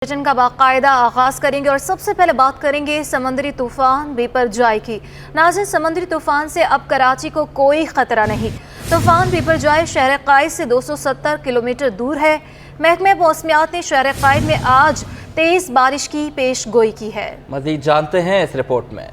Bulletin का बाकायदा आगाज करेंगे और सबसे पहले बात करेंगे समंदरी तूफान बिपरजॉय की। नाज़रीन, समंदरी तूफान से अब कराची को कोई खतरा नहीं। तूफान बिपरजॉय शहर कायद से 270 किलोमीटर दूर है। महकमे मौसमियात ने शहर कायद में आज तेज बारिश की पेश गोई की है। मज़ीद जानते हैं इस रिपोर्ट में।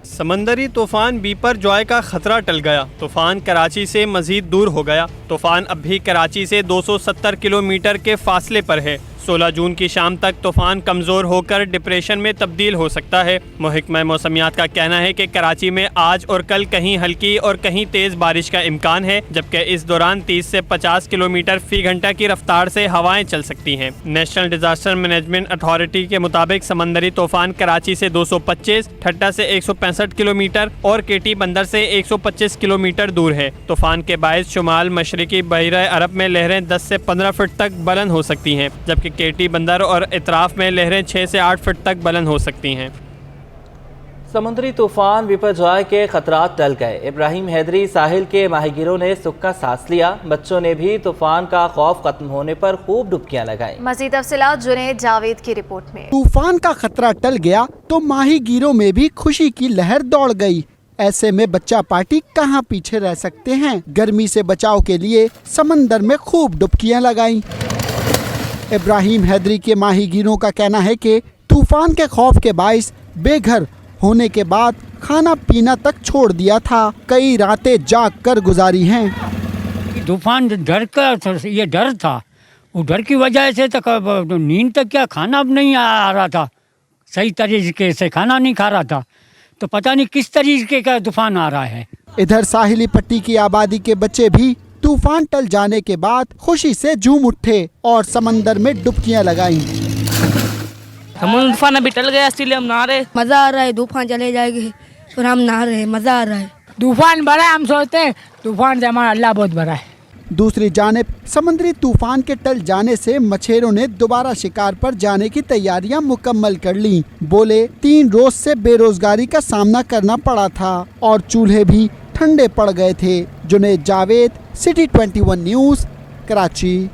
समंदरी तूफान बिपरजॉय का खतरा टल गया। तूफान कराची से मजीद दूर हो गया। तूफान अब भी कराची से 270 किलोमीटर के फासले पर है। 16 जून की शाम तक तूफान कमज़ोर होकर डिप्रेशन में तब्दील हो सकता है। महकमा मौसमियात का कहना है कि कराची में आज और कल कहीं हल्की और कहीं तेज़ बारिश का इम्कान है, जबकि इस दौरान 30 से 50 किलोमीटर फी घंटा की रफ्तार से हवाएं चल सकती हैं। नेशनल डिजास्टर मैनेजमेंट अथॉरिटी के मुताबिक समंदरी तूफान कराची से 225, ठट्टा से 165 किलोमीटर और केटी बंदर से 125 किलोमीटर दूर है। तूफान के बायस शुमाल मशरकी बहरा अरब में लहरें 10 से 15 फुट तक बुलंद हो सकती हैं, जबकि केटी बंदर और इतराफ में लहरें 6 से 8 फुट तक बुलंद हो सकती हैं। समुद्री तूफान बिपरजॉय के खतरात टल गए। इब्राहिम हैदरी साहिल के माहीगीरों ने सुख का सांस लिया। बच्चों ने भी तूफान का खौफ खत्म होने पर खूब डुबकियां लगाई। मजीद तफसीलात जुनैद जावेद की रिपोर्ट में। तूफान का खतरा टल गया तो माहीगीरों में भी खुशी की लहर दौड़ गई। ऐसे में बच्चा पार्टी कहां पीछे रह सकते हैं। गर्मी से बचाव के लिए समंदर में खूब डुबकियां लगाई। इब्राहिम हैदरी के माहीगीरों का कहना है कि तूफान के खौफ के बाइस बेघर होने के बाद खाना पीना तक छोड़ दिया था। कई रातें जाग कर गुजारी हैं। तूफान डर का ये डर था, वो डर की वजह से तो नींद तक क्या खाना नहीं आ रहा था, सही तरीके से खाना नहीं खा रहा था, तो पता नहीं किस तरीके का तूफान आ रहा है। इधर साहिली पट्टी की आबादी के बच्चे भी तूफान टल जाने के बाद खुशी से झूम उठे और समंदर में डुबकियां लगाईं। तूफान अभी टल गया, इसलिए हम नहा रहे। मजा आ रहा है, तूफान चले जाएंगे फिर हम नहा रहे हैं, मजा आ रहा है। तूफान बड़ा है, हम सोचते हैं तूफान से हमारा अल्लाह बहुत बड़ा है। दूसरी जानिब समंदरी तूफान के टल जाने से मछेरों ने दोबारा शिकार पर जाने की तैयारियां मुकम्मल कर ली। बोले 3 रोज से बेरोजगारी का सामना करना पड़ा था और चूल्हे भी ठंडे पड़ गए थे। Junaid Javed, city 21 news, Karachi.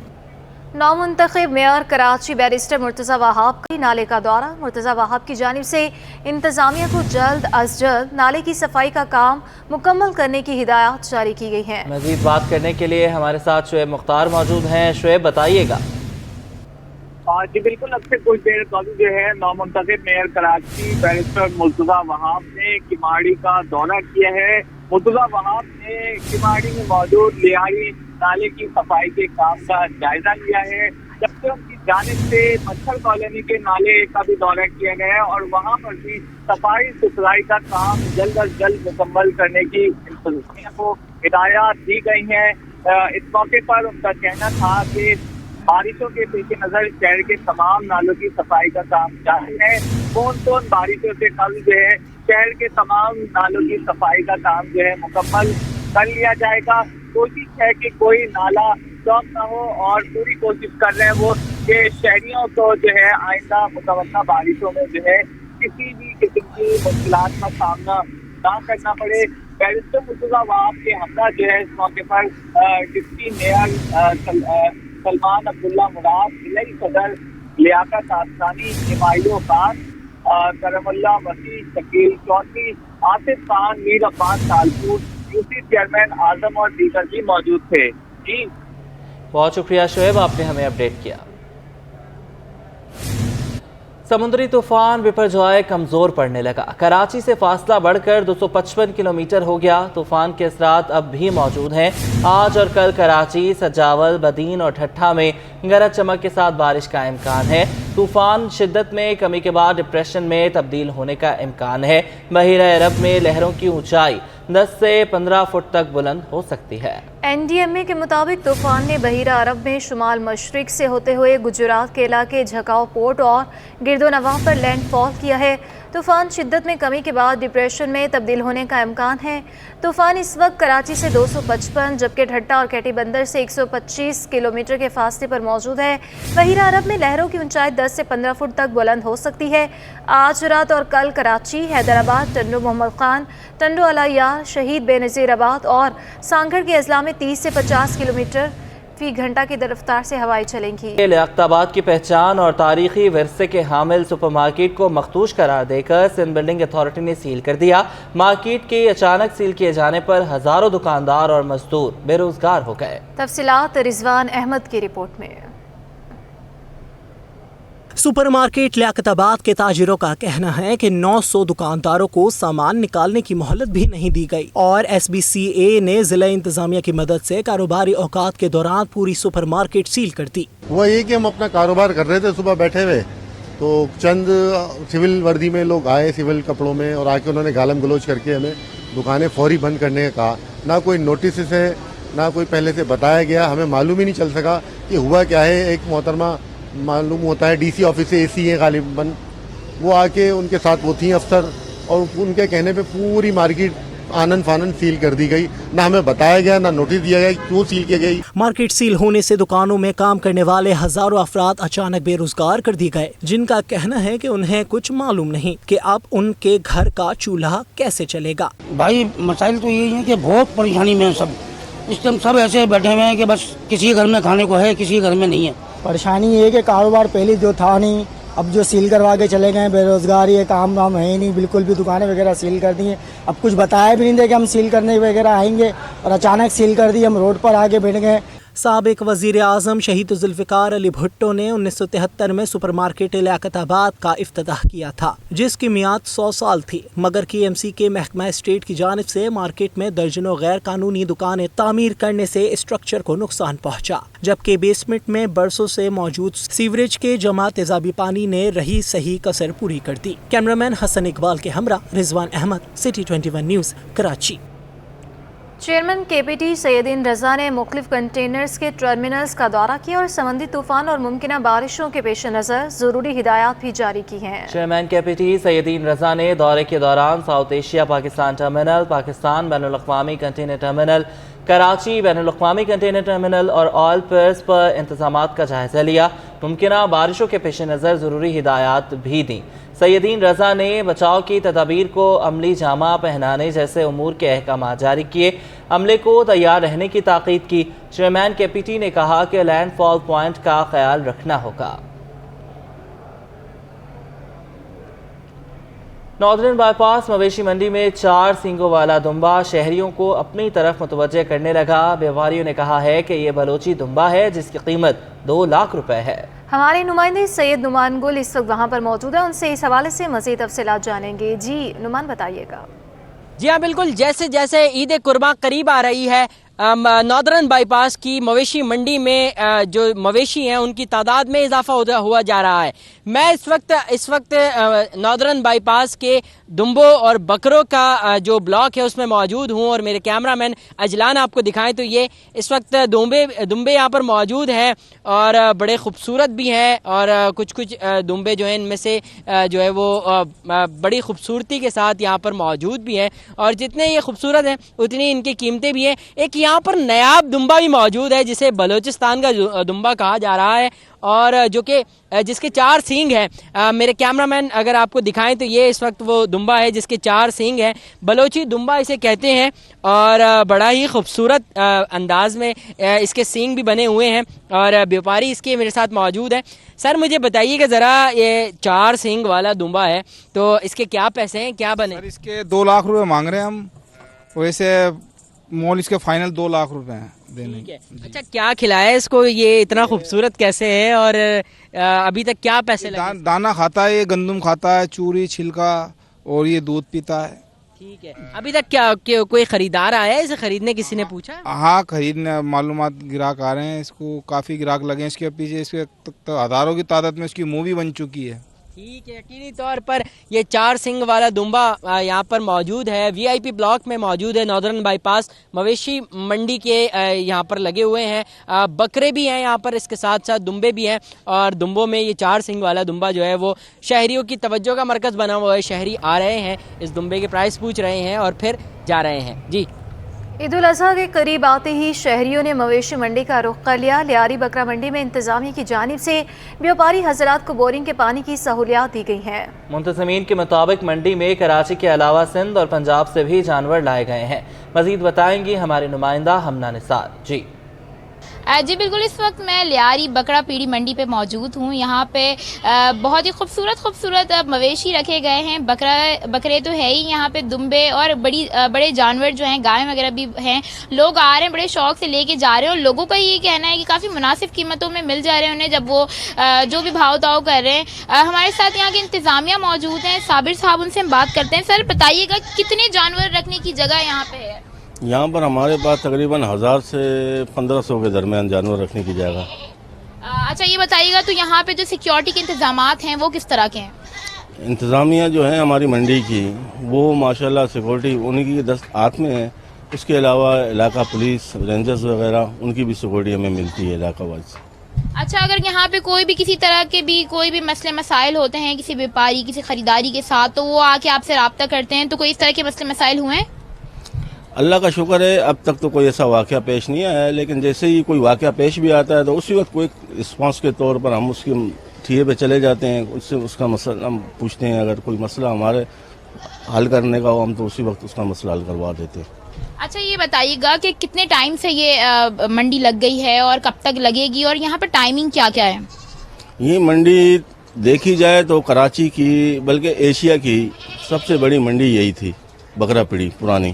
नामुंतखब मेयर कराची बैरिस्टर मुर्तज़ा वहाब की नाले का दौरा। मुर्तज़ा वहाब की जानिब से इंतज़ामिया को जल्द अज जल्द नाले की सफाई का काम मुकम्मल करने की हिदायत जारी की गई हैं। मज़ीद बात करने के लिए हमारे साथ शुएब मुख्तार मौजूद हैं। शुएब, बताइएगा। जी बिल्कुल, अब से कुछ देर कबल जो है नामुंतखब मेयर कराची बैरिस्टर मुर्तज़ा वहाब ने किमाड़ी का दौरा किया है। मुर्तज़ा वहाब ने किमाड़ी में मौजूद लियारी नाले की सफाई के काम का जायजा लिया है, जबकि उनकी जानिब से मच्छर कॉलोनी के नाले का भी दौरा किया गया है और वहाँ पर भी सफाई सुथराई का काम जल्द अज जल्द मुकम्मल करने की इंतज़ामिया को हिदायत दी गई हैं। इस मौके पर उनका कहना था कि बारिशों के पेश नज़र शहर के तमाम नालों की सफाई का काम जारी है। कौन बारिशों से कल जो है शहर के तमाम नालों की सफाई का काम जो है मुकम्मल कर लिया जाएगा। कोशिश है कि कोई नाला स्टॉप ना हो और पूरी कोशिश कर रहे हैं वो कि शहरियों को जो है आइंदा मुतवक्का बारिशों में जो है किसी भी किस्म की मुश्किलात का सामना ना करना पड़े। बैरिस्टर मुर्तज़ा वहाब के हमरा जो है इस मौके पर डिप्टी मेयर सलमान अब्दुल्ला मुराद, जिलाई सदर लियाकत आसरानी, इमाइलो खान, करमुल्ला मसीह, शकील चौधरी, आसिफ खान, मीर अब्बास तालपुर, यूसी चेयरमैन आजम और दीगर भी मौजूद थे। जी बहुत शुक्रिया शुएब, आपने हमें अपडेट किया। समुद्री तूफान बिपरजॉय कमज़ोर पड़ने लगा। कराची से फासला बढ़कर 255 किलोमीटर हो गया। तूफान के असरात अब भी मौजूद हैं। आज और कल कराची, सजावल, बदीन और ठट्ठा में गरज चमक के साथ बारिश का इम्कान है। तूफान शिद्दत में कमी के बाद डिप्रेशन में तब्दील होने का इम्कान है। बहरा अरब में लहरों की ऊंचाई 10 से 15 फुट तक बुलंद हो सकती है। NDMA के मुताबिक तूफान ने बहरा अरब में शुमाल मशरिक से होते हुए गुजरात के इलाके झकाव पोर्ट और गिरदोनवाह पर लैंडफॉल किया है। तूफान शिद्दत में कमी के बाद डिप्रेशन में तब्दील होने का इम्कान है। तूफान इस वक्त कराची से 255 जबकि ठट्टा और केटी बंदर से 125 किलोमीटर के फासले पर मौजूद है। बहरा अरब में लहरों की ऊंचाई 10 से 15 फुट तक बुलंद हो सकती है। आज रात और कल कराची, हैदराबाद, टंडो मोहम्मद खान, टंडो अलायार, शहीद बेनज़ीराबाद और सांगड़ के अजला में 30 से 50 किलोमीटर फी घंटा की रफ्तार से हवाएं चलेंगी। लियाकताबाद की पहचान और तारीखी विरसे के हामिल सुपरमार्केट को मखदूश करार देकर सिंध बिल्डिंग अथॉरिटी ने सील कर दिया। मार्केट के अचानक सील किए जाने पर हजारों दुकानदार और मजदूर बेरोजगार हो गए। तफसीलात रिजवान अहमद की रिपोर्ट में। सुपरमार्केट लियाकताबाद के ताजिरों का कहना है कि 900 दुकानदारों को सामान निकालने की मोहलत भी नहीं दी गई और SBCA ने जिला इंतजामिया की मदद से कारोबारी औकात के दौरान पूरी सुपरमार्केट सील कर दी। वो ये कि हम अपना कारोबार कर रहे थे, सुबह बैठे हुए तो चंद सिविल वर्दी में लोग आए, सिविल कपड़ों में, और आके उन्होंने गालम गलोच करके हमें दुकानें फौरी बंद करने का कहा। ना कोई नोटिस है, ना कोई पहले से बताया गया, हमें मालूम ही नहीं चल सका कि हुआ क्या है। एक मोहतरमा मालूम होता है DC ऑफिस से AC है गालिबन, वो आके उनके साथ वो थी अफसर, और उनके कहने पे पूरी मार्केट आनन फानन सील कर दी गई। ना हमें बताया गया, ना नोटिस दिया गया क्यों सील की गई। मार्केट सील होने से दुकानों में काम करने वाले हजारों अफराद अचानक बेरोजगार कर दिए गए, जिनका कहना है कि उन्हें कुछ मालूम नहीं कि अब उनके घर का चूल्हा कैसे चलेगा। भाई मसाइल तो यही है कि बहुत परेशानी में सब इस टाइम सब ऐसे बैठे हुए हैं कि बस किसी घर में खाने को है, किसी घर में नहीं है। परेशानी ये है कि कारोबार पहले जो था नहीं, अब जो सील करवा के चले गए, बेरोजगारी है, काम वाम है ही नहीं, बिल्कुल भी दुकानें वगैरह सील कर दी हैं। अब कुछ बताया भी नहीं थे कि हम सील करने वगैरह आएंगे और अचानक सील कर दी, हम रोड पर आके बैठ गए। साबिक वजीर आजम शहीद जुल्फ़िकार अली भुट्टो ने 1973 में सुपरमार्केट लियाकताबाद का इफ्तिताह किया था, जिसकी मियाद 100 साल थी, मगर KMC के महकमा स्टेट की जानिब से मार्केट में दर्जनों गैर कानूनी दुकानें तामीर करने से स्ट्रक्चर को नुकसान पहुंचा, जबकि बेसमेंट में बरसों से मौजूद सीवरेज के जमा तेजाबी पानी ने रही सही कसर पूरी कर दी। कैमरामैन हसन इकबाल के हमरा Rizwan Ahmed, city 21 news, Karachi. Chairman KPT Syedain Raza ने मुख्तलिफ कंटेनर्स के टर्मिनल्स का दौरा किया और समंदी तूफान और मुमकिन बारिशों के पेश नज़र ज़रूरी हिदायत भी जारी की हैं। चेयरमैन KPT सैयदीन रजा ने दौरे के दौरान south Asia Pakistan terminal, Pakistan बैनुल-अक़वामी कंटेनर टर्मिनल, कराची बैनुल-अक़वामी कंटेनर टर्मिनल और ऑयल पियर्स पर इंतजामात का जायजा लिया। मुमकिन बारिशों के पेश नज़र ज़रूरी हिदायत भी दी। सैयदीन रजा ने बचाव की तदाबीर को अमली जामा पहनाने जैसे उमूर के अहकाम जारी किए, अमले को तैयार रहने की ताकीद की। चेयरमैन KPT ने कहा कि लैंडफॉल पॉइंट का ख्याल रखना होगा। नॉर्दर्न बाईपास मवेशी मंडी में 4 सींगों वाला दुम्बा शहरियों को अपनी तरफ मुतवज्जे करने लगा। व्यापारियों ने कहा है कि ये बलोची दुम्बा है जिसकी कीमत 2 लाख रुपए है। हमारे नुमाइंदे सैयद नुमान गुल इस वक्त वहाँ पर मौजूद है, उनसे इस हवाले से मज़ीद तफसीलात जानेंगे। जी नुमान, बताइएगा। जी हाँ बिल्कुल, जैसे जैसे ईद कुर्बान करीब आ रही है, नॉर्दर्न बाईपास की मवेशी मंडी में जो मवेशी हैं उनकी तादाद में इजाफा हुआ जा रहा है। मैं इस वक्त नॉर्दर्न बाईपास के दुम्बों और बकरों का जो ब्लॉक है उसमें मौजूद हूँ और मेरे कैमरामैन अजलान आपको दिखाएं तो ये इस वक्त दुम्बे यहाँ पर मौजूद हैं और बड़े खूबसूरत भी हैं और कुछ दुम्बे जो हैं इनमें से जो है वो बड़ी खूबसूरती के साथ यहाँ पर मौजूद भी हैं और जितने ये खूबसूरत हैं उतनी इनकी कीमतें भी हैं। एक यहाँ पर नायाब दुम्बा भी मौजूद है जिसे बलोचिस्तान का दुम्बा कहा जा रहा है और जो कि जिसके 4 सींग हैं। मेरे कैमरामैन अगर आपको दिखाएं तो ये इस वक्त वो दुम्बा है जिसके 4 सींग हैं, बलोची दुम्बा इसे कहते हैं और बड़ा ही खूबसूरत अंदाज में इसके सींग भी बने हुए हैं और व्यापारी इसके मेरे साथ मौजूद है। सर मुझे बताइएगा ज़रा, ये 4 सींग वाला दुम्बा है तो इसके क्या पैसे हैं, क्या बने? सर इसके 2 लाख रुपए मांग रहे हैं हम, वैसे मोल इसके फाइनल 2 लाख रुपए हैं देने के। अच्छा, क्या खिलाया है इसको, ये इतना खूबसूरत कैसे है और अभी तक क्या पैसे लगे? दाना खाता है, ये गंदम खाता है, चूरी छिलका, और ये दूध पीता है। ठीक है, अभी तक क्या कोई खरीदार आया है इसे खरीदने, किसी ने पूछा? हाँ, खरीदने मालूमात ग्राहक आ रहे हैं, इसको काफ़ी ग्राहक लगे हैं इसके पीछे, इसके तो हज़ारों की तादाद में इसकी मूवी बन चुकी है। ठीक है, यकीनी तौर पर ये 4 सींग वाला दुम्बा यहाँ पर मौजूद है, VIP ब्लॉक में मौजूद है, नॉर्दर्न बाईपास मवेशी मंडी के यहाँ पर लगे हुए हैं। बकरे भी हैं यहाँ पर, इसके साथ साथ दुम्बे भी हैं और दुम्बों में ये 4 सींग वाला दुम्बा जो है वो शहरियों की तवज्जो का मरकज़ बना हुआ है। शहरी आ रहे हैं, इस दुम्बे के प्राइस पूछ रहे हैं और फिर जा रहे हैं। जी, ईद उल अज़हा के करीब आते ही शहरियों ने मवेशी मंडी का रुख कर लिया। लियारी बकरा मंडी में इंतजामिया की जानिब से व्यापारी हजरात को बोरिंग के पानी की सहूलियात दी गई हैं। मुंतज़मीन के मुताबिक मंडी में कराची के अलावा सिंध और पंजाब से भी जानवर लाए गए हैं। मजीद बताएंगी हमारे नुमाइंदा हमना निसार। जी, جی بالکل، اس وقت میں لیاری بکرا پیڑی منڈی پہ موجود ہوں. یہاں پہ بہت ہی خوبصورت مویشی رکھے گئے ہیں. بکرے تو ہے ہی، یہاں پہ دمبے اور بڑے جانور جو ہیں، گائے وغیرہ بھی ہیں. لوگ آ رہے ہیں، بڑے شوق سے لے کے جا رہے ہیں، اور لوگوں کا یہ کہنا ہے کہ کافی مناسب قیمتوں میں مل جا رہے ہیں انہیں، جب وہ جو بھی بھاؤ تاؤ کر رہے ہیں. ہمارے ساتھ یہاں کے انتظامیہ موجود ہیں، صابر صاحب، ان سے ہم بات کرتے ہیں. سر بتائیے گا کتنے جانور رکھنے کی جگہ یہاں پہ ہے؟ یہاں پر ہمارے پاس تقریباً 1000 سے 1500 کے درمیان جانور رکھنے کی جگہ. اچھا یہ بتائیے گا، تو یہاں پہ جو سیکیورٹی کے انتظامات ہیں وہ کس طرح کے ہیں؟ انتظامیہ جو ہیں ہماری منڈی کی، وہ ماشاءاللہ سیکورٹی انہیں کی ہاتھ میں ہے. اس کے علاوہ علاقہ پولیس، رینجرز وغیرہ، ان کی بھی سیکورٹی ہمیں ملتی ہے علاقہ وائز. اچھا، اگر یہاں پہ کوئی بھی کسی طرح کے بھی کوئی بھی مسئلے مسائل ہوتے ہیں کسی بیپاری، کسی خریداری کے ساتھ، تو وہ آ کے آپ سے رابطہ کرتے ہیں، تو کوئی اس طرح کے مسئلے مسائل ہوئے ہیں؟ اللہ کا شکر ہے اب تک تو کوئی ایسا واقعہ پیش نہیں آیا ہے، لیکن جیسے ہی کوئی واقعہ پیش بھی آتا ہے تو اسی وقت کوئی رسپانس کے طور پر ہم اس کی ٹھیے پہ چلے جاتے ہیں. اس سے اس کا مسئلہ ہم پوچھتے ہیں، اگر کوئی مسئلہ ہمارے حل کرنے کا ہو ہم تو اسی وقت اس کا مسئلہ حل کروا دیتے ہیں. اچھا یہ بتائیے گا کہ کتنے ٹائم سے یہ منڈی لگ گئی ہے اور کب تک لگے گی، اور یہاں پہ ٹائمنگ کیا کیا ہے؟ یہ منڈی دیکھی جائے تو کراچی کی بلکہ ایشیا کی سب سے بڑی منڈی یہی تھی، بکرا پیڑی پرانی.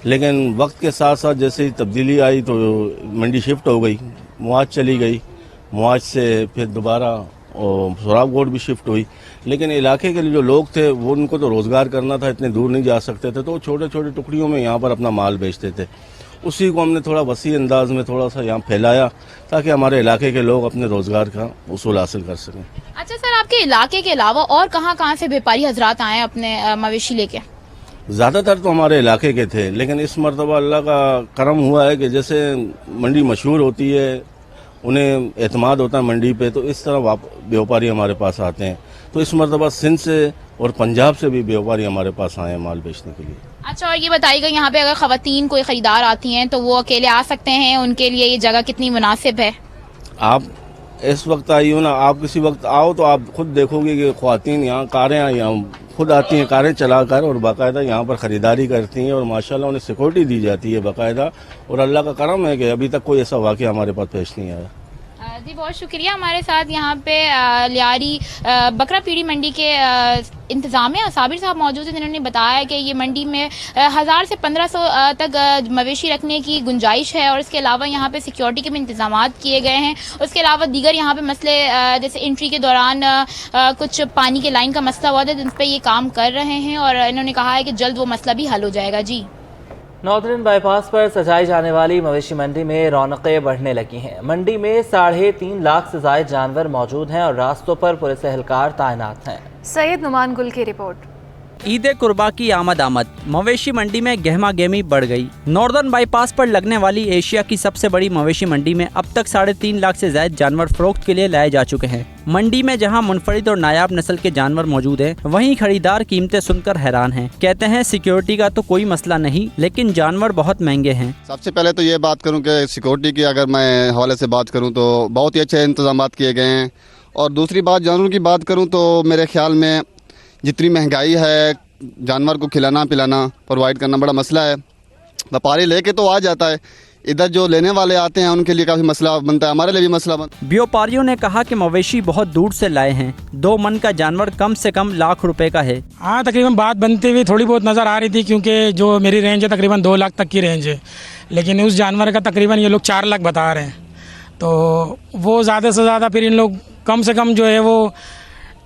لیکن وقت کے ساتھ ساتھ جیسے ہی تبدیلی آئی تو منڈی شفٹ ہو گئی، مواج چلی گئی، مواج سے پھر دوبارہ سوراب گوڑ بھی شفٹ ہوئی. لیکن علاقے کے جو لوگ تھے وہ ان کو تو روزگار کرنا تھا، اتنے دور نہیں جا سکتے تھے، تو وہ چھوٹے چھوٹے ٹکڑیوں میں یہاں پر اپنا مال بیچتے تھے. اسی کو ہم نے تھوڑا وسیع انداز میں تھوڑا سا یہاں پھیلایا تاکہ ہمارے علاقے کے لوگ اپنے روزگار کا اصول حاصل کر سکیں. اچھا سر، آپ کے علاقے کے علاوہ اور کہاں کہاں سے بیپاری حضرات آئے ہیں اپنے مویشی لے کے؟ زیادہ تر تو ہمارے علاقے کے تھے، لیکن اس مرتبہ اللہ کا کرم ہوا ہے کہ جیسے منڈی مشہور ہوتی ہے، انہیں اعتماد ہوتا ہے منڈی پہ، تو اس طرح بیوپاری ہمارے پاس آتے ہیں. تو اس مرتبہ سندھ سے اور پنجاب سے بھی بیوپاری ہمارے پاس آئے ہیں مال بیچنے کے لیے. اچھا، اور یہ بتائیے گا یہاں پہ اگر خواتین کوئی خریدار آتی ہیں تو وہ اکیلے آ سکتے ہیں؟ ان کے لیے یہ جگہ کتنی مناسب ہے؟ آپ اس وقت آئی ہو نا، آپ کسی وقت آؤ تو آپ خود دیکھو گے کہ خواتین یہاں کاریں یہاں خود آتی ہیں، کاریں چلا کر، اور باقاعدہ یہاں پر خریداری کرتی ہیں، اور ماشاءاللہ انہیں سیکورٹی دی جاتی ہے باقاعدہ. اور اللہ کا کرم ہے کہ ابھی تک کوئی ایسا واقعہ ہمارے پاس پیش نہیں آیا. جی بہت شکریہ. ہمارے ساتھ یہاں پہ لیاری بکرا پیڑی منڈی کے انتظامیہ صابر صاحب موجود ہیں، جنہوں نے بتایا کہ یہ منڈی میں 1000 سے 1500 تک مویشی رکھنے کی گنجائش ہے، اور اس کے علاوہ یہاں پہ سیکیورٹی کے بھی انتظامات کیے گئے ہیں. اس کے علاوہ دیگر یہاں پہ مسئلے جیسے انٹری کے دوران کچھ پانی کے لائن کا مسئلہ ہوا تھا، جن پہ یہ کام کر رہے ہیں، اور انہوں نے کہا ہے کہ جلد وہ مسئلہ بھی حل ہو جائے گا. جی ناردرن بائی پاس پر سجائی جانے والی مویشی منڈی میں رونقیں بڑھنے لگی ہیں. منڈی میں 3.5 لاکھ سے زائد جانور موجود ہیں اور راستوں پر پولیس اہلکار تعینات ہیں. سید نعمان گل کی رپورٹ. عید قربا کی آمد مویشی منڈی میں گہما گہمی بڑھ گئی. ناردرن بائی پاس پر لگنے والی ایشیا کی سب سے بڑی مویشی منڈی میں اب تک 3.5 لاکھ سے زائد جانور فروخت کے لیے لائے جا چکے ہیں. منڈی میں جہاں منفرد اور نایاب نسل کے جانور موجود ہیں، وہیں خریدار قیمتیں سن کر حیران ہیں. کہتے ہیں سیکیورٹی کا تو کوئی مسئلہ نہیں، لیکن جانور بہت مہنگے ہیں. سب سے پہلے تو یہ بات کروں کہ سیکیورٹی کی اگر میں حوالے سے بات کروں تو بہت ہی اچھے انتظامات کیے گئے ہیں. اور دوسری بات جانوروں کی بات کروں تو میرے خیال میں جتنی مہنگائی ہے، جانور کو کھلانا پلانا پرووائڈ کرنا بڑا مسئلہ ہے. ویپاری لے کے تو آ جاتا ہے، ادھر جو لینے والے آتے ہیں ان کے لیے کافی مسئلہ بنتا ہے، ہمارے لیے بھی مسئلہ بنتا ہے. بیوپاریوں نے کہا کہ مویشی بہت دور سے لائے ہیں. 2 من کا جانور کم سے کم لاکھ روپے کا ہے. ہاں تقریباً بات بنتے ہوئے تھوڑی بہت نظر آ رہی تھی، کیونکہ جو میری رینج ہے تقریباً 2 لاکھ تک کی رینج ہے، لیکن اس جانور کا تقریباً یہ لوگ 4 لاکھ بتا رہے ہیں. تو وہ زیادہ سے زیادہ پھر ان لوگ کم سے کم جو ہے وہ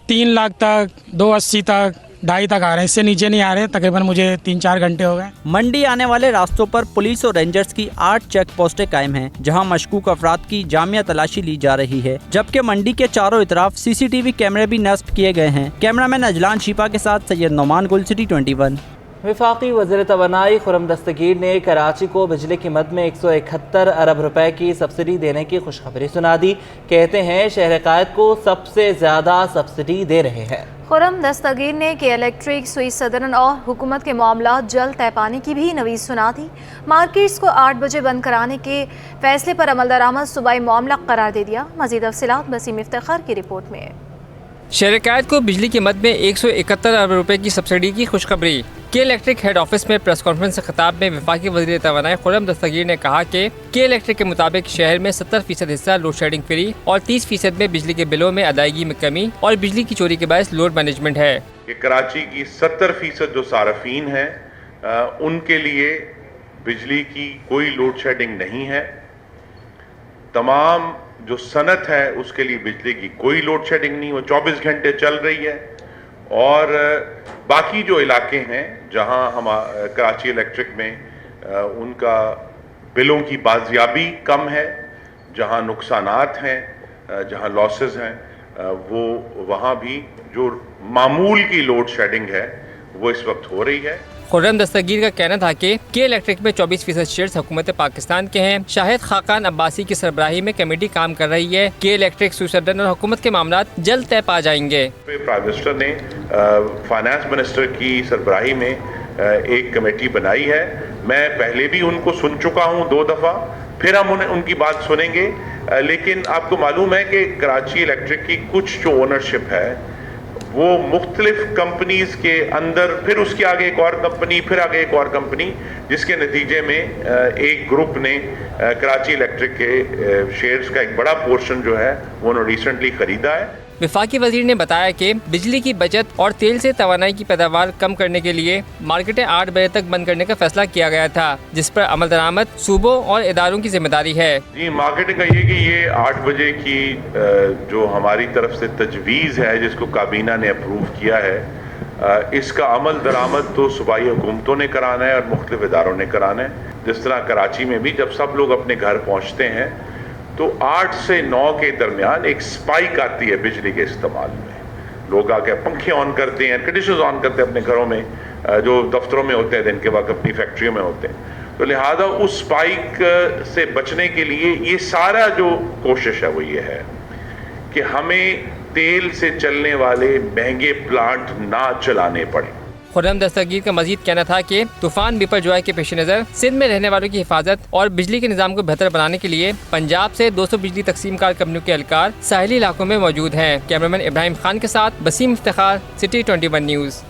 3 لاکھ تک، 280 تک، 2.5 تک آ رہے ہیں، اس سے نیچے نہیں آ رہے. تقریباً مجھے 3-4 گھنٹے ہو گئے. منڈی آنے والے راستوں پر پولیس اور رینجرز کی 8 چیک پوسٹیں قائم ہیں، جہاں مشکوک افراد کی جامع تلاشی لی جا رہی ہے. جبکہ منڈی کے چاروں اطراف CCTV کیمرے بھی نصب کیے گئے ہیں. کیمرامین اجلان شیپا کے ساتھ سید نعمان گل، سٹی 21. وفاقی وزیر توانائی خرم دستگیر نے کراچی کو بجلی کی مد میں 171 ارب روپے کی سبسڈی دینے کی خوشخبری سنا دی. کہتے ہیں شہر قائد کو سب سے زیادہ سبسڈی دے رہے ہیں. خرم دستگیر نے کہ الیکٹرک سوئچ صدرن اور حکومت کے معاملات جلد طے پانے کی بھی نوید سنا دی. مارکیٹس کو 8 بجے بند کرانے کے فیصلے پر عمل درآمد صوبائی معاملہ قرار دے دیا. مزید تفصیلات بسیم افتخار کی رپورٹ میں. شہر قائد کو بجلی کی مد میں 171 ارب روپے کی سبسڈی کی خوشخبری. के इलेक्ट्रिक हेड ऑफिस में प्रेस कॉन्फ्रेंस से खिताब में वफाकी वज़ीर तवानाई खुर्रम दस्तगीर ने कहा कि के इलेक्ट्रिक के मुताबिक शहर में 70% हिस्सा लोड शेडिंग फ्री और 30% में बिजली के बिलों में अदायगी में कमी और बिजली की चोरी के बायस लोड मैनेजमेंट है। कि कराची की 70% जो सारफीन है उनके लिए बिजली की कोई लोड शेडिंग नहीं है। तमाम जो सनत है उसके लिए बिजली की कोई लोड शेडिंग नहीं, वो 24 घंटे चल रही है। और बाकी जो इलाके हैं जहां हम कराची इलेक्ट्रिक में उनका बिलों की बाजियाबी कम है, जहां नुकसानात हैं, जहां लॉसेस हैं, वो वहां भी जो मामूल की लोड शेडिंग है वो इस वक्त हो रही है। खुर्रम दस्तगीर का कहना था कि के इलेक्ट्रिक में 24% शेयर्स हुकूमत पाकिस्तान के हैं। शाहिद खाकान अब्बासी की सरबराही में कमेटी काम कर रही है। के इलेक्ट्रिक सुसदन और हुकूमत के मामलात जल्द तय पा जाएंगे। प्राइम मिनिस्टर ने फाइनेंस मिनिस्टर की सरबराही में एक कमेटी बनाई है। मैं पहले भी उनको सुन चुका हूँ 2 दफ़ा, फिर हम उनकी बात सुनेंगे। लेकिन आपको मालूम है कि कराची इलेक्ट्रिक की कुछ जो ओनरशिप है वो मुख्तलिफ कंपनीज के अंदर, फिर उसके आगे एक और कंपनी, फिर आगे एक और कंपनी, जिसके नतीजे में एक ग्रुप ने कराची इलेक्ट्रिक के शेयर्स का एक बड़ा पोर्शन जो है वो उन्होंने रिसेंटली खरीदा है। वफाकी वजीर ने बताया कि बिजली की बचत और तेल से तवानाई की पैदावार कम करने के लिए मार्केटें 8 बजे तक बंद करने का फैसला किया गया था, जिस पर अमल दरामद सूबों और इदारों की जिम्मेदारी है। जी, मार्केटिंग कहिए कि ये 8 बजे की जो हमारी तरफ से तजवीज़ है, जिसको काबीना ने अप्रूव किया है, इसका अमल दरामद तो सूबाई हुकूमतों ने कराना है और मुख्तलिफ इदारों ने कराना है। जिस तरह कराची में भी जब सब लोग अपने घर पहुँचते हैं तो 8 से 9 के दरमियान एक स्पाइक आती है बिजली के इस्तेमाल में। लोग आके पंखे ऑन करते हैं, एयर कंडीशनर्स ऑन करते हैं अपने घरों में, जो दफ्तरों में होते हैं, दिन के वक्त अपनी फैक्ट्रियों में होते हैं। तो लिहाजा उस स्पाइक से बचने के लिए ये सारा जो कोशिश है वो ये है कि हमें तेल से चलने वाले महंगे प्लांट ना चलाने पड़े। खुर्रम दस्तगीर का मजीद कहना था कि तूफान बिपर जॉय के पेश नज़र सिंध में रहने वालों की हिफाजत और बिजली के निज़ाम को बेहतर बनाने के लिए पंजाब से 200 बिजली तकसीम कार कंपनियों के एहलकार साहिली इलाकों में मौजूद हैं। कैमरामैन इब्राहिम खान के साथ Basim Iftikhar, city 21 news.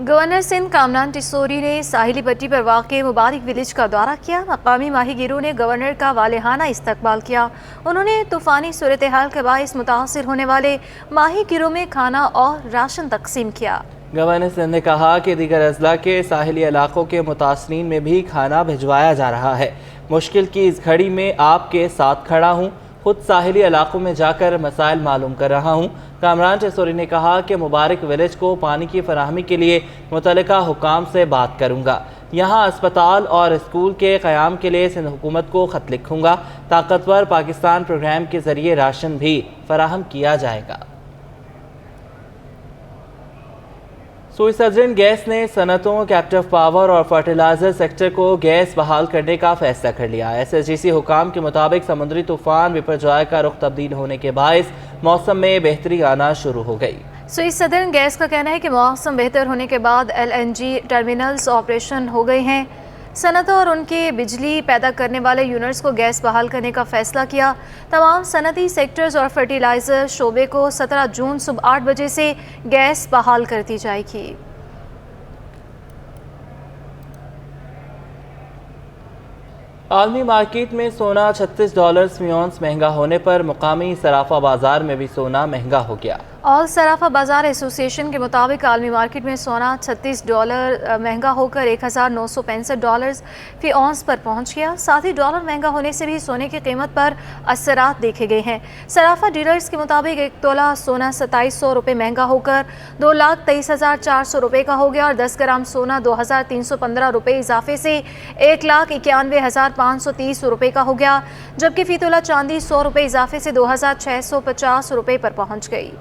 Governor Sindh Kamran Tessori ने साहिली पट्टी पर वाक़ मुबारक विलेज का दौरा किया। मकामी माहीगीरों ने गवर्नर का वालेहाना इस्तकबाल किया। उन्होंने तूफ़ानी सूरत हाल के बाइस मुतासिर होने वाले माहीगीरों में खाना और राशन तकसीम किया। गवर्नर सिंध ने कहा कि दीगर अजला के साहिली इलाकों के मुतासरीन में भी खाना भिजवाया जा रहा है। मुश्किल की इस घड़ी में आपके साथ खड़ा हूँ, खुद साहिली इलाकों में जाकर मसाइल मालूम कर रहा हूँ। कामरान टिसोरी ने कहा कि मुबारक विलेज को पानी की फराहमी के लिए मुतल्लिका हुकाम से बात करूँगा। यहाँ अस्पताल और स्कूल के क़याम के लिए सिंध हुकूमत को ख़त लिखूँगा। ताकतवर पाकिस्तान प्रोग्राम के ज़रिए राशन भी फराहम किया जाएगा। स्विट्जरलैंड गैस ने सनतों, कैप्टिव पावर और फर्टिलाइजर सेक्टर को गैस बहाल करने का फैसला कर लिया। SSGC हुकाम के मुताबिक समुद्री तूफान बिपरजॉय का रुख तब्दील होने के बायस मौसम में बेहतरी आना शुरू हो गई। स्विट्जरलैंड गैस का कहना है कि मौसम बेहतर होने के बाद LNG टर्मिनल्स ऑपरेशन हो गए हैं। सनतों और उनके बिजली पैदा करने वाले यूनिट्स को गैस बहाल करने का फैसला किया। तमाम सनती सेक्टर्स और फर्टिलाइज़र शोबे को 17 जून सुबह 8 बजे से गैस बहाल कर दी जाएगी। आलमी मार्केट में सोना $36 फी औंस महंगा होने पर मुकामी सराफा बाजार में भी सोना महंगा हो गया। ऑल सराफा बाजार एसोसिएशन के मुताबिक आलमी मार्केट में सोना $36 महंगा होकर $1,965 फी औंस पर पहुंच गया। साथ ही डॉलर महंगा होने से भी सोने की कीमत पर असरात देखे गए हैं। सराफा डीलर्स के मुताबिक 1 तोला सोना $2700 रुपये महंगा होकर $2,23,400 रुपये का हो गया और 10 ग्राम सोना $2,315 रुपये इजाफे से $1,91,530 रुपये का हो गया, जबकि फी तोला चांदी $100 रुपये इजाफे से $2,650 रुपये पर पहुँच गई।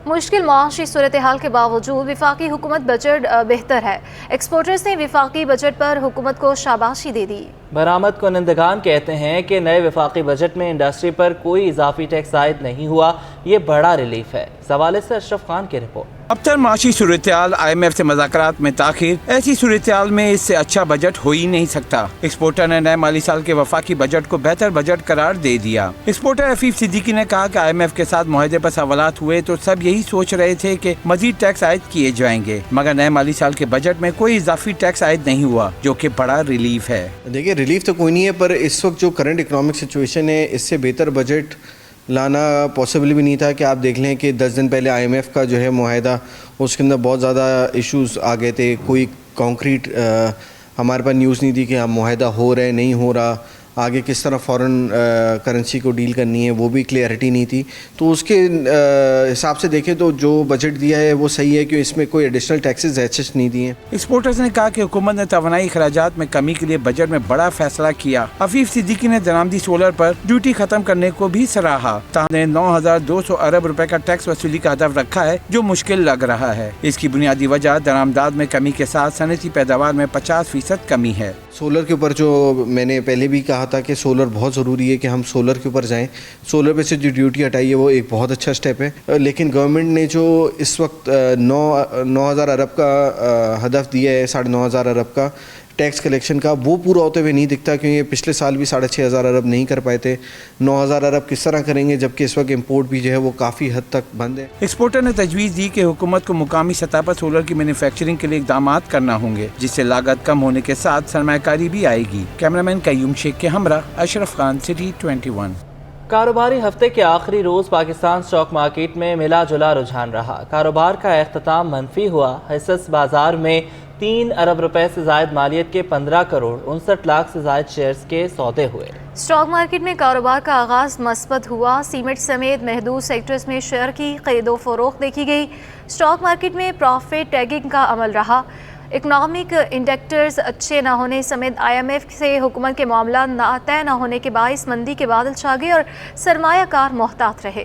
मुश्किल माशी सूरत हाल के बावजूद विफाकी हुकूमत बजट बेहतर है। एक्सपोर्टर्स ने विफाकी बजट पर हुकूमत को शाबाशी दे दी। برآمد کنندگان کہتے ہیں کہ نئے وفاقی بجٹ میں انڈسٹری پر کوئی اضافی ٹیکس عائد نہیں ہوا، یہ بڑا ریلیف ہے۔ اس حوالے سے اشرف خان کی رپورٹ۔ ابتر معاشی صورتحال، IMF سے مذاکرات میں تاخیر، ایسی صورتحال میں اس سے اچھا بجٹ ہو ہی نہیں سکتا۔ ایکسپورٹر نے نئے مالی سال کے وفاقی بجٹ کو بہتر بجٹ قرار دے دیا۔ ایکسپورٹر عفیف صدیقی نے کہا کہ IMF کے ساتھ معاہدے پر سوالات ہوئے تو سب یہی سوچ رہے تھے کہ مزید ٹیکس عائد کیے جائیں گے، مگر نئے مالی سال کے بجٹ میں کوئی اضافی ٹیکس عائد نہیں ہوا، جو کہ بڑا ریلیف ہے۔ دیکھیے ریلیف تو کوئی نہیں ہے، پر اس وقت جو کرنٹ اکنامک سچویشن ہے اس سے بہتر بجٹ لانا پاسبل بھی نہیں تھا کہ آپ دیکھ لیں کہ 10 دن پہلے IMF کا جو ہے معاہدہ، اس کے اندر بہت زیادہ ایشوز آ گئے تھے، کوئی کانکریٹ ہمارے پاس نیوز نہیں تھی کہ معاہدہ ہو رہا ہے نہیں ہو رہا، آگے کس طرح فورن کرنسی کو ڈیل کرنی ہے وہ بھی کلیئرٹی نہیں تھی۔ تو اس کے حساب سے دیکھیں تو جو بجٹ دیا ہے وہ صحیح ہے کہ اس میں کوئی ایڈیشنل ٹیکسز ایسے نہیں دیے ہیں۔ ایکسپورٹرز نے کہا کہ حکومت نے توانائی اخراجات میں کمی کے لیے بجٹ میں بڑا فیصلہ کیا۔ عفیف صدیقی نے درآمدی سولر پر ڈیوٹی ختم کرنے کو بھی سراہا۔ تاہم نے 9,200 ارب روپے کا ٹیکس وصولی کا ہدف رکھا ہے، جو مشکل لگ رہا ہے۔ اس کی بنیادی وجہ درآمدات میں کمی کے ساتھ صنعتی پیداوار میں 50% کمی ہے۔ سولر کے اوپر جو میں نے پہلے بھی کہا تھا کہ سولر بہت ضروری ہے کہ ہم سولر کے اوپر جائیں، سولر پہ سے جو ڈیوٹی ہٹائی ہے وہ ایک بہت اچھا اسٹیپ ہے، لیکن گورنمنٹ نے جو اس وقت 9,000 ارب کا ہدف دیا ہے، 9,500 ارب کا ٹیکس کلیکشن کا، وہ پورا ہوتے ہوئے نہیں دکھتا، کیونکہ پچھلے سال بھی 6,500 ارب نہیں کر پائے تھے۔ 9,000 ارب کس طرح کریں گے جبکہ اس وقت امپورٹ بھی جو ہے وہ کافی حد تک بند ہے۔ ایکسپورٹر نے تجویز دی کہ حکومت کو مقامی سطح پر سولر کی مینوفیکچرنگ کے لیے اقدامات کرنا ہوں گے، جس سے لاگت کم ہونے کے ساتھ سرمایہ کاری بھی آئے گی۔ کیمرامین قیوم شیخ کے ہمراہ اشرف خان، سٹی 21۔ کاروباری ہفتے کے آخری روز پاکستان اسٹاک مارکیٹ میں ملا جلا رجحان رہا۔ کاروبار کا اختتام منفی ہوا۔ حصص بازار میں 3 ارب روپے سے زائد مالیت کے 15 کروڑ 59 لاکھ سے زائد شیئرز کے سودے ہوئے۔ اسٹاک مارکیٹ میں کاروبار کا آغاز مثبت ہوا۔ سیمنٹ سمیت محدود سیکٹرز میں شیئر کی خرید و فروخت دیکھی گئی۔ اسٹاک مارکیٹ میں پروفٹ ٹیکنگ کا عمل رہا۔ اکنامک انڈیکیٹرز اچھے نہ ہونے سمیت IMF سے حکومت کے معاملات طے نہ ہونے کے باعث مندی کے بادل چھا گئے اور سرمایہ کار محتاط رہے۔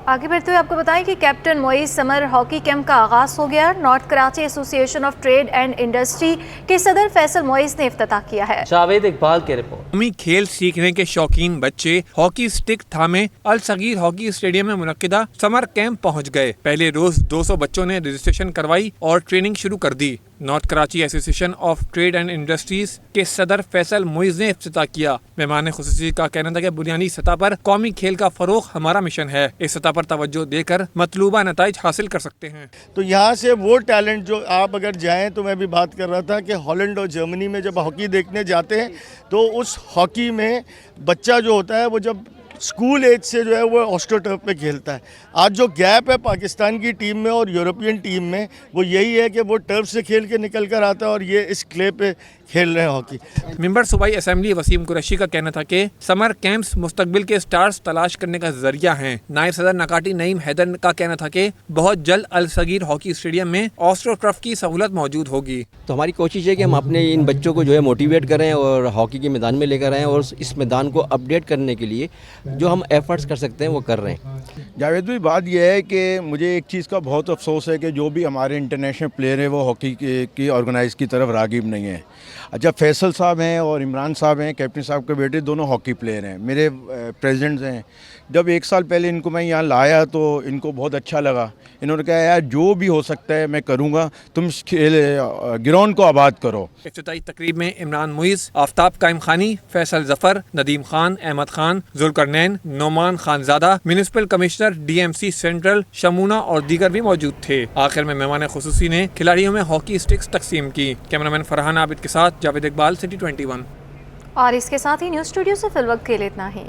آگے بڑھتے ہوئے آپ کو بتائیں کہ کیپٹن معیز سمر ہاکی کیمپ کا آغاز ہو گیا۔ نارتھ کراچی ایسوسی ایشن آف ٹریڈ اینڈ انڈسٹری کے صدر فیصل معیز نے افتتاح کیا ہے۔ جاوید اقبال کی رپورٹ۔ قومی کھیل سیکھنے کے شوقین بچے ہاکی سٹک تھامے الصغیر ہاکی اسٹیڈیم میں منعقدہ سمر کیمپ پہنچ گئے۔ پہلے روز 200 بچوں نے رجسٹریشن کروائی اور ٹریننگ شروع کر دی۔ نارتھ کراچی ایسوسی ایشن آف ٹریڈ اینڈ انڈسٹریز کے صدر فیصل معیز نے افتتاح کیا۔ مہمان خصوصی کا کہنا تھا کہ بنیادی سطح پر قومی کھیل کا فروغ ہمارا مشن ہے۔ اس سطح پر توجہ دے کر مطلوبہ نتائج حاصل کر سکتے ہیں۔ تو یہاں سے وہ ٹیلنٹ جو آپ اگر جائیں تو میں بھی بات کر رہا تھا کہ ہالینڈ اور جرمنی میں جب ہاکی دیکھنے جاتے ہیں تو اس ہاکی میں بچہ جو ہوتا ہے وہ جب اسکول ایج سے جو ہے وہ آسٹرو ٹرف پہ کھیلتا ہے۔ آج جو گیپ ہے پاکستان کی ٹیم میں اور یورپین ٹیم میں وہ یہی ہے کہ وہ ٹرف سے کھیل کے نکل کر آتا ہے اور یہ اس کلے پہ کھیل رہے ہیں ہاکی۔ ممبر صوبائی اسمبلی وسیم قریشی کا کہنا تھا کہ سمر کیمپس مستقبل کے سٹارز تلاش کرنے کا ذریعہ ہیں۔ نائب صدر نکاٹی نعیم حیدر کا کہنا تھا کہ بہت جلد الصغیر ہاکی اسٹیڈیم میں آسٹرو ٹرف کی سہولت موجود ہوگی۔ تو ہماری کوشش ہے کہ ہم اپنے ان بچوں کو جو ہے موٹیویٹ کریں اور ہاکی کے میدان میں لے کر آئیں اور اس میدان کو اپڈیٹ کرنے کے لیے جو ہم ایفرٹس کر سکتے ہیں وہ کر رہے ہیں۔ جاوید بھائی بات یہ ہے کہ مجھے ایک چیز کا بہت افسوس ہے کہ جو بھی ہمارے انٹرنیشنل پلیئر ہیں وہ ہاکی کی آرگنائز کی طرف راغب نہیں ہیں۔ اچھا فیصل صاحب ہیں اور عمران صاحب ہیں، کیپٹن صاحب کے بیٹے، دونوں ہاکی پلیئر ہیں، میرے پریزیڈنٹس ہیں۔ جب 1 سال پہلے ان کو میں یہاں لایا تو ان کو بہت اچھا لگا۔ انہوں نے کہا یار جو بھی ہو سکتا ہے میں کروں گا، تم گراؤنڈ کو آباد کرو۔ افتتاحی تقریب میں عمران معیز، Aftab Qaim Khani, Faisal Zafar, Nadeem Khan, Ahmed Khan, Zulqarnain, Noman Khanzada, municipal commissioner DMC central, Shamoona اور دیگر بھی موجود تھے۔ آخر میں مہمان خصوصی نے کھلاڑیوں میں ہاکی اسٹکس تقسیم کی۔ کیمرامین فرحان عابد کے ساتھ جاوید اقبال، سٹی 21۔ اور اس کے ساتھ ہی نیوز اسٹوڈیو سے فی الوقت کے لیے اتنا ہی۔